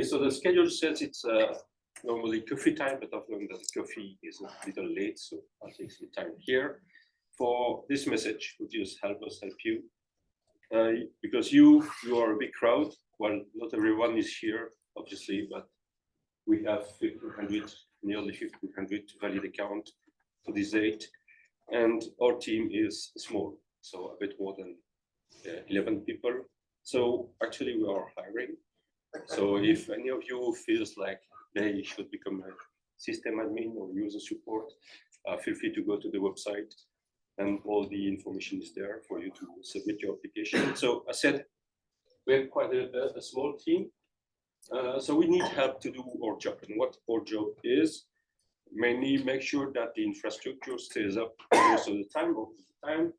So the schedule says it's normally coffee time, but I've learned that the coffee is a little late, so I'll take some time here for this message, which is help you. Because you are a big crowd. Well, not everyone is here, obviously, but we have 1,500, nearly 1,500 valid account for this date. And our team is small, so a bit more than 11 people. So actually we are hiring. So if any of you feels like they should become a system admin or user support, feel free to go to the website and all the information is there for you to submit your application. So I said, we have quite a small team. So we need help to do our job. And what our job is, mainly make sure that the infrastructure stays up most of the time. All the time,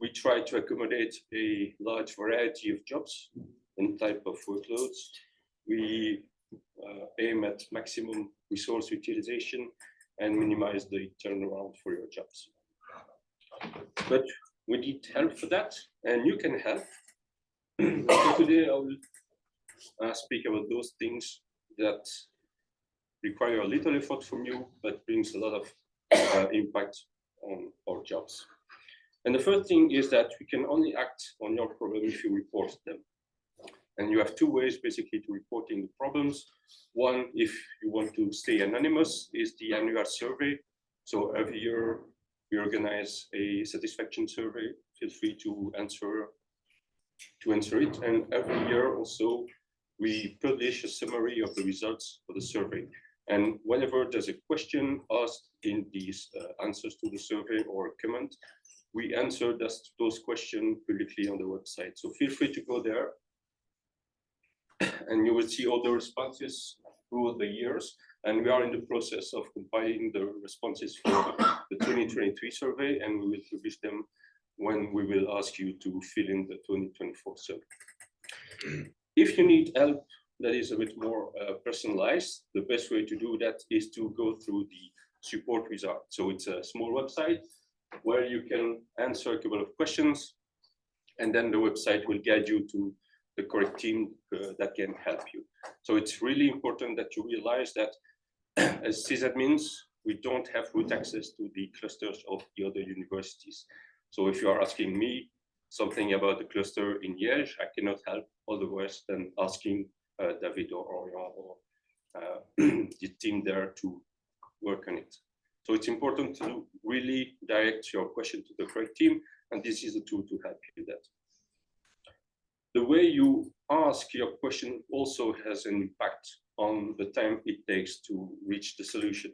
we try to accommodate a large variety of jobs and type of workloads. We aim at maximum resource utilization and minimize the turnaround for your jobs. But we need help for that, and you can help. So today I will speak about those things that require a little effort from you, but brings a lot of impact on our jobs. And the first thing is that we can only act on your problem if you report them. And you have two ways basically to reporting the problems. One, if you want to stay anonymous, is the annual survey. So every year we organize a satisfaction survey. Feel free to answer it. And every year also we publish a summary of the results of the survey. And whenever there's a question asked in these answers to the survey or a comment, we answer those questions publicly on the website. So feel free to go there, and you will see all the responses through the years. And we are in the process of compiling the responses for the 2023 survey, and we will publish them when we will ask you to fill in the 2024 survey. If you need help that is a bit more personalized, the best way to do that is to go through the support wizard. So it's a small website where you can answer a couple of questions, and then the website will guide you to the correct team that can help you. So it's really important that you realize that as sysadmins, we don't have root access to the clusters of the other universities. So if you are asking me something about the cluster in Liège, I cannot help otherwise than asking David or Orion or the team there to work on it. So it's important to really direct your question to the correct team, and this is a tool to help you with that. The way you ask your question also has an impact on the time it takes to reach the solution.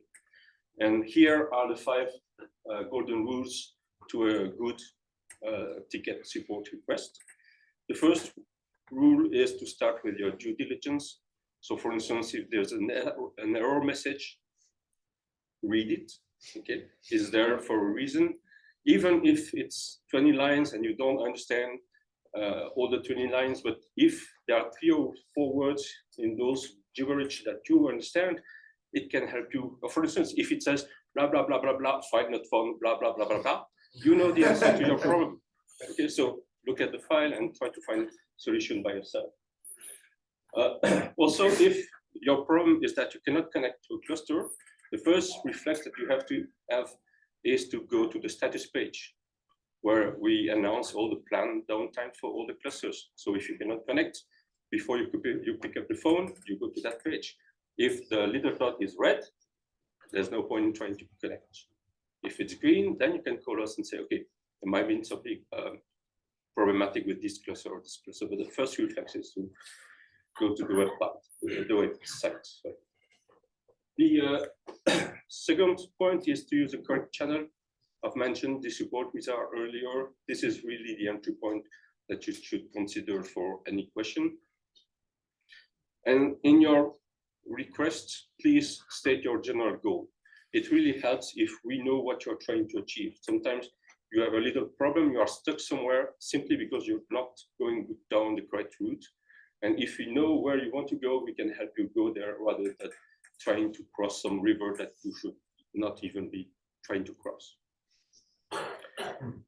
And here are the 5 golden rules to a good ticket support request. The first rule is to start with your due diligence. So for instance, if there's an error message, read it. Okay, it's there for a reason. Even if it's 20 lines and you don't understand all the 20 lines, but if there are 3 or 4 words in those gibberish that you understand, it can help you. For instance, if it says blah blah blah blah blah, file not found, blah blah blah blah blah, you know the answer to your problem. Okay, so look at the file and try to find solution by yourself. Also, if your problem is that you cannot connect to a cluster, the first reflex that you have to have is to go to the status page, where we announce all the planned downtime for all the clusters. So if you cannot connect, before you pick up the phone, you go to that page. If the little dot is red, there's no point in trying to connect. If it's green, then you can call us and say, okay, there might be something problematic with this cluster or this cluster. But the first reflex is to go to the website. Sorry. The second point is to use the correct channel. I've mentioned the support wizard earlier. This is really the entry point that you should consider for any question. And in your request, please state your general goal. It really helps if we know what you're trying to achieve. Sometimes you have a little problem, you are stuck somewhere simply because you're not going down the correct route. And if we know where you want to go, we can help you go there rather than trying to cross some river that you should not even be trying to cross.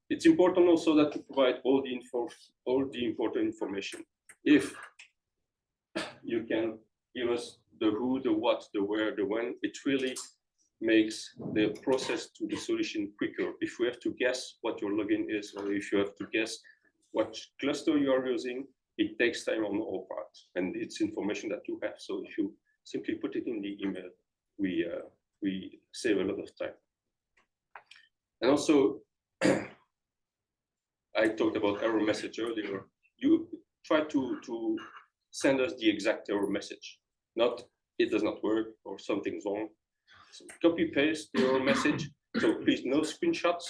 It's important also that you provide all the important information. If you can give us the who, the what, the where, the when. It really makes the process to the solution quicker. If we have to guess what your login is, or if you have to guess what cluster you are using, it takes time on all parts, and it's information that you have. So if you simply put it in the email, we save a lot of time. And also, I talked about error message earlier. You try to send us the exact error message, not it does not work or something's wrong. So copy paste the error message. So please, no screenshots,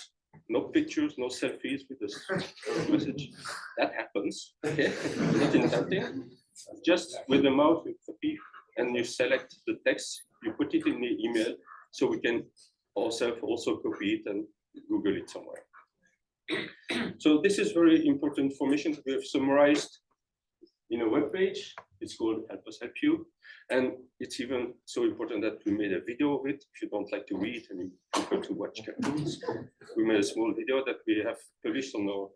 no pictures, no selfies with this error message. That happens, okay? Not intending. Just with the mouse, you copy and you select the text, you put it in the email, so we can also copy it and Google it somewhere. So this is very important information that we have summarized in a web page. It's called Help Us Help You. And it's even so important that we made a video of it. If you don't like to read and you prefer to watch cartoons, we made a small video that we have published on our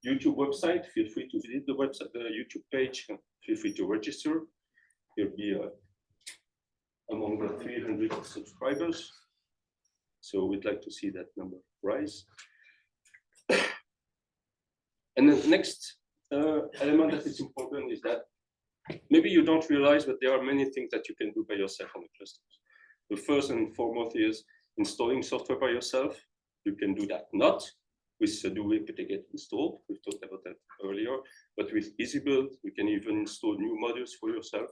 YouTube website. Feel free to visit the website, the YouTube page, and feel free to register. You'll be among the 300 subscribers. So we'd like to see that number rise. And the next element that is important is that maybe you don't realize, but there are many things that you can do by yourself on the clusters. The first and foremost is installing software by yourself. You can do that not with sudo apt-get installed. We've talked about that earlier, but with EasyBuild, you can even install new modules for yourself.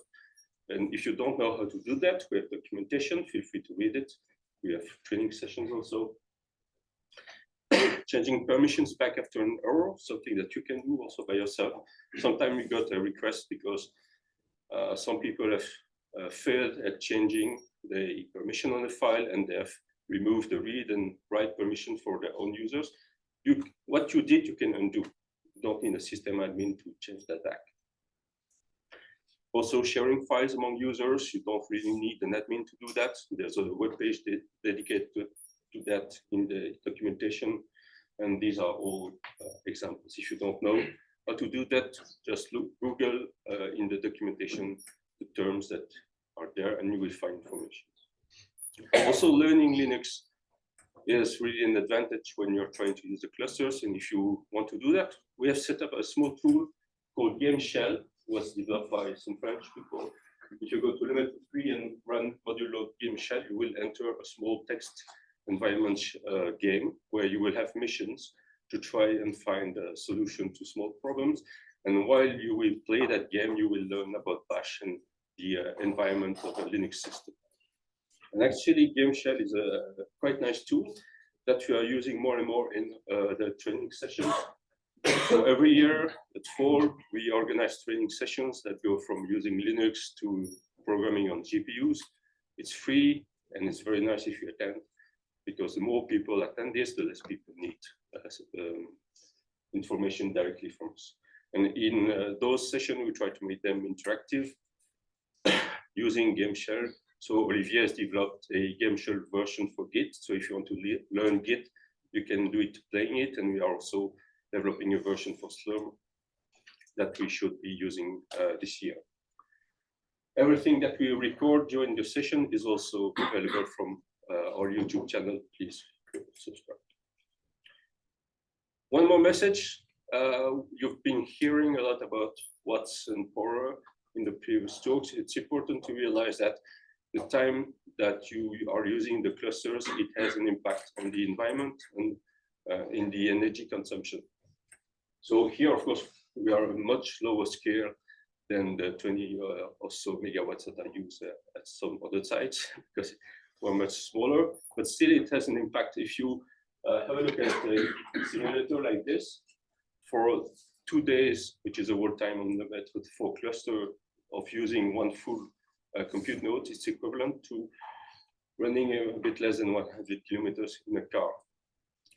And if you don't know how to do that, we have documentation. Feel free to read it. We have training sessions also. Changing permissions back after an error, something that you can do also by yourself. Sometimes we got a request because some people have failed at changing the permission on the file, and they have removed the read and write permission for their own users. What you did, you can undo. You don't need a system admin to change that back. Also, sharing files among users, you don't really need an admin to do that. There's a web page dedicated to that in the documentation. And these are all examples. If you don't know how to do that, just Google in the documentation the terms that are there, and you will find information. Also, learning Linux is really an advantage when you're trying to use the clusters. And if you want to do that, we have set up a small tool called Game Shell. It was developed by some French people. If you go to Limit 3 and run modulo Game Shell, you will enter a small text environment game where you will have missions to try and find a solution to small problems. And while you will play that game, you will learn about Bash and the environment of a Linux system. And actually, Game Shell is a quite nice tool that we are using more and more in the training sessions. So every year at fall, we organize training sessions that go from using Linux to programming on GPUs. It's free, and it's very nice if you attend, because the more people attend this, the less people need information directly from us. And in those sessions, we try to make them interactive using Game Shell. So Olivier has developed a Game Shell version for Git. So if you want to learn Git, you can do it playing it. And we are also developing a version for Slurm that we should be using this year. Everything that we record during the session is also available from our YouTube channel. Please subscribe. One more message. You've been hearing a lot about Watts and Power in the previous talks. It's important to realize that the time that you are using the clusters, it has an impact on the environment and in the energy consumption. So here, of course, we are a much lower scale than the 20 or so megawatts that I use at some other sites, because we're much smaller, but still it has an impact. If you have a look at a simulator like this, for 2 days, which is a whole time on the method for cluster of using one full compute node, it's equivalent to running a bit less than 100 kilometers in a car.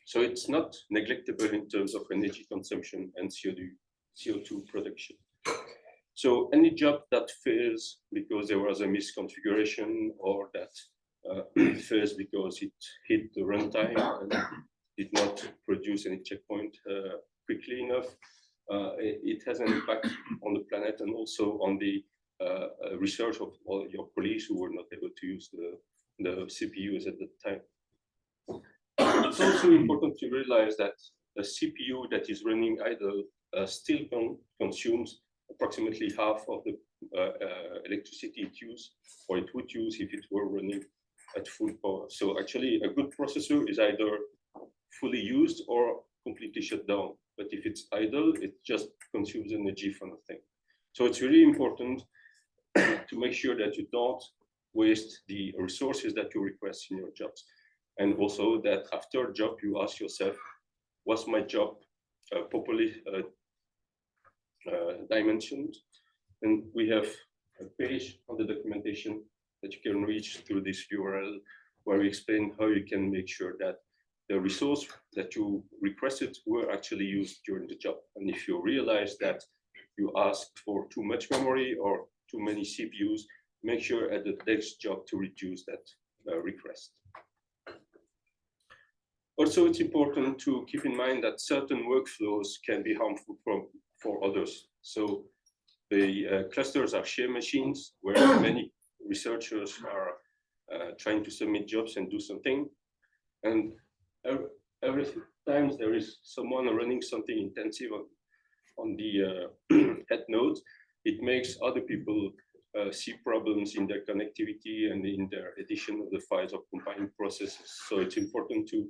So it's not neglectable in terms of energy consumption and CO2 production. So any job that fails because there was a misconfiguration, or that fails because it hit the runtime and did not produce any checkpoint quickly enough, it has an impact on the planet and also on the research of all your colleagues who were not able to use the CPUs at the time. It's also important to realize that a CPU that is running idle still consumes approximately half of the electricity it uses, or it would use if it were running at full power. So actually, a good processor is either fully used or completely shut down. But if it's idle, it just consumes energy for nothing. So it's really important to make sure that you don't waste the resources that you request in your jobs. And also that after a job, you ask yourself, was my job properly dimensioned? And we have a page on the documentation that you can reach through this URL, where we explain how you can make sure that the resource that you requested were actually used during the job. And if you realize that you asked for too much memory or too many CPUs, make sure at the next job to reduce that request. Also, it's important to keep in mind that certain workflows can be harmful for others. So the clusters are shared machines where many researchers are trying to submit jobs and do something. And every time there is someone running something intensive on the head node, it makes other people see problems in their connectivity and in their addition of the files or compiling processes. So it's important to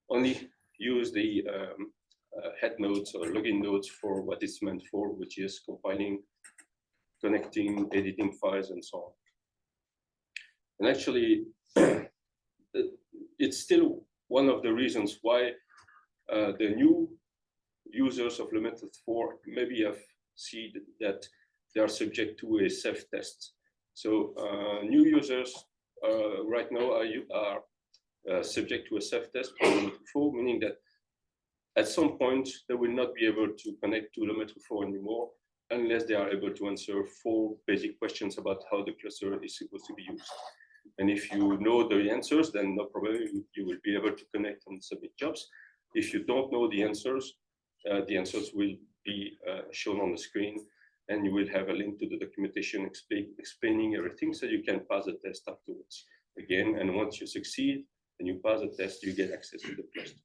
only use the head nodes or login nodes for what it's meant for, which is compiling, connecting, editing files, and so on. And actually, it's still one of the reasons why the new users of the method 4 maybe have seen that they are subject to a self-test. So new users right now are subject to a self-test for the method 4, meaning that at some point they will not be able to connect to the method 4 anymore unless they are able to answer 4 basic questions about how the cluster is supposed to be used. And if you know the answers, then no problem, you will be able to connect and submit jobs. If you don't know the answers will be shown on the screen, and you will have a link to the documentation explaining everything, so you can pass the test afterwards. Again, and once you succeed and you pass the test, you get access to the cluster.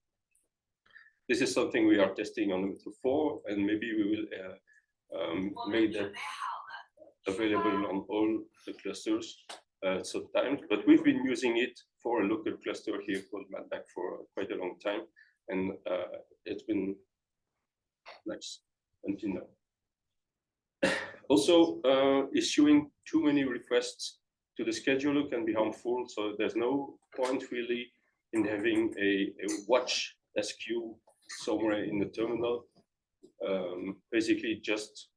This is something we are testing on the method 4, and maybe we will make that available on all the clusters sometimes. But we've been using it for a local cluster here called MATBAC for quite a long time, and it's been nice until now. Also, issuing too many requests to the scheduler can be harmful. So there's no point really in having a watch SQ somewhere in the terminal. Basically, just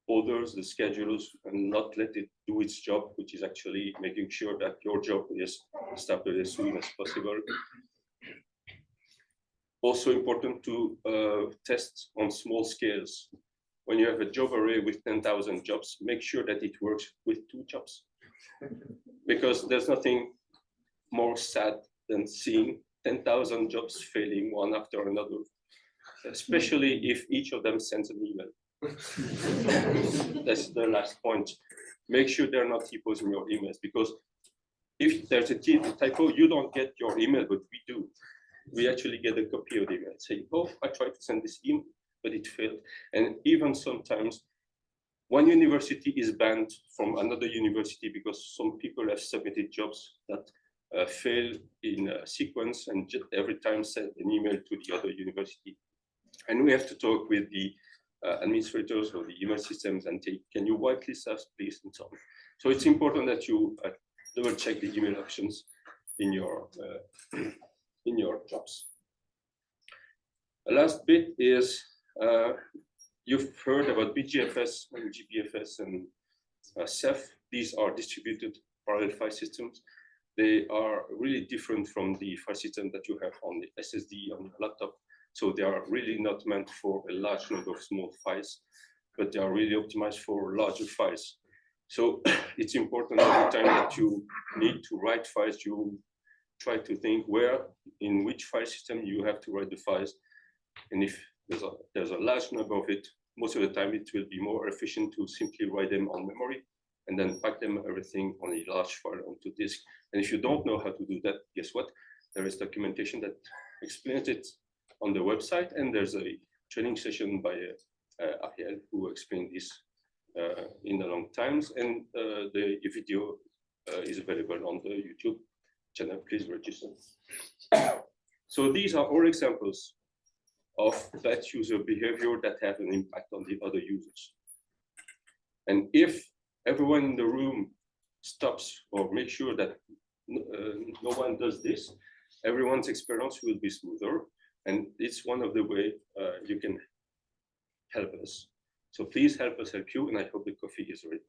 orders the schedulers and not let it do its job, which is actually making sure that your job is started as soon as possible. Also important to test on small scales. When you have a job array with 10,000 jobs, make sure that it works with 2 jobs. Because there's nothing more sad than seeing 10,000 jobs failing one after another, especially if each of them sends an email. That's the last point. Make sure there are not typos in your emails, because if there's a typo, you don't get your email, but we do. We actually get a copy of the email, say, oh, I tried to send this email, but it failed. And even sometimes, one university is banned from another university because some people have submitted jobs that fail in a sequence and just every time send an email to the other university. And we have to talk with the administrators of the email systems and say, can you whitelist us, please, and so on. So it's important that you double check the email options in your jobs. The last bit is, you've heard about BGFS and GPFS and Ceph. These are distributed parallel file systems. They are really different from the file system that you have on the SSD on your laptop. So they are really not meant for a large number of small files, but they are really optimized for larger files. So it's important every time that you need to write files, you try to think where, in which file system you have to write the files. And if there's a large number of it, most of the time it will be more efficient to simply write them on memory and then pack them everything on a large file onto disk. And if you don't know how to do that, guess what? There is documentation that explains it on the website, and there's a training session by Ariel who explained this in the long times, and the video is available on the YouTube channel. Please register. So these are all examples of that user behavior that have an impact on the other users. And if everyone in the room stops or makes sure that no one does this, everyone's experience will be smoother. And it's one of the ways you can help us. So please help us help you, and I hope the coffee is ready.